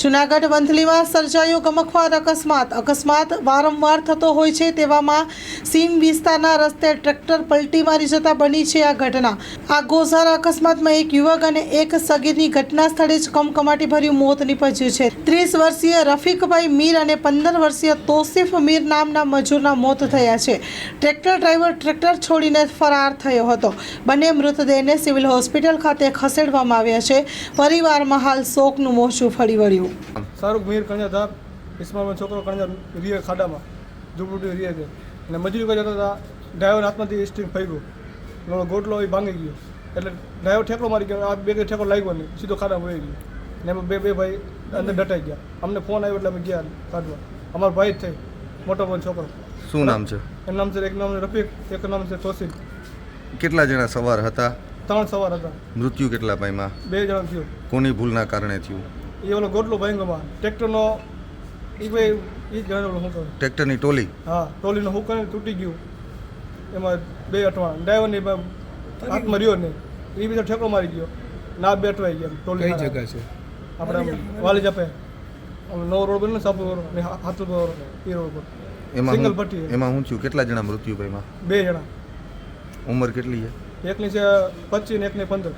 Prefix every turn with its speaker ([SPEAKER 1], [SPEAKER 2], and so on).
[SPEAKER 1] જૂનાગઢ વંથલીમાં સર્જાયો ગમખ્વાર અકસ્માત વારંવાર થતો હોય છે, તેવામાં સીમ વિસ્તારના રસ્તે ટ્રેક્ટર પલટી મારી જતા બની છે આ ઘટના। આ ગોઝારા અકસ્માતમાં એક યુવક અને એક સગીરની ઘટના સ્થળે જ કમકમાટીભર્યું મોત નીપજ્યું છે। 30 વર્ષીય રફીકભાઈ મીર અને 15 વર્ષીય તોસીફ મીર નામના મજૂરના મોત થયા છે। ટ્રેક્ટર ડ્રાઈવર ટ્રેક્ટર છોડીને ફરાર થયો હતો। બંને મૃતદેહને સિવિલ હોસ્પિટલ ખાતે ખસેડવામાં આવ્યા છે। પરિવારમાં હાલ શોકનું મોજું ફરી વળ્યું।
[SPEAKER 2] શાહરુખ મીર કણજાધાર ઇસ્માલનો છોકરો કણજા રીએ ખાડામાં ઝૂંપડી રીએ છે અને મજૂરી કરી જતા હતા। ડ્રાઈવર હાથમાંથી સ્ટીરિંગ ફરી ગયો, ગોટલો એ ભાંગી ગયો એટલે ડ્રાઈવર ઠેકડો મારી ગયો। આ બે ઠેકડો લાગ્યો નહીં, સીધો ખાડામાં વહી ગયો ને એમાં બે ભાઈ અંદર દટાઈ ગયા। અમને ફોન આવ્યો એટલે અમે ગયા કાઢવા। અમારો ભાઈ જ થઈ, મોટો ભાઈ છોકરો।
[SPEAKER 3] શું નામ છે?
[SPEAKER 2] એનું નામ છે, એક નામ છે રફીક, એક નામ છે તોસીફ।
[SPEAKER 3] કેટલા જણા સવાર હતા?
[SPEAKER 2] 3 સવાર હતા।
[SPEAKER 3] મૃત્યુ કેટલા પામ્યા?
[SPEAKER 2] 2 જણા થયું।
[SPEAKER 3] કોની ભૂલના કારણે થયું?
[SPEAKER 2] એ ઓલો ગોટલો ભાંગોમાં ટ્રેક્ટરનો એ ભાઈ એ જાણેલો શું કહે,
[SPEAKER 3] ટ્રેક્ટરની ટોલી?
[SPEAKER 2] હા, ટોલીનો હુકમ તૂટી ગયું, એમાં 2 અટવાણ ડ્રાઈવરની હાથમાં રહ્યો નહીં, એ બીજો ઠેકડો મારી ગયો ના 2 અટવાઈ ગયા। ટોલી કઈ જગ્યા છે? આપણે વાલી જાપે નવો રોડ બન્યો સાપુ રોડ હાથ એ રોડ પર સિંગલ પટ્ટી।
[SPEAKER 3] એમાં શું થયું? કેટલા જણા મૃત્યુ પામ્યા?
[SPEAKER 2] 2 જણા।
[SPEAKER 3] ઉંમર કેટલી છે?
[SPEAKER 2] એકની છે 25 ને એકની 15।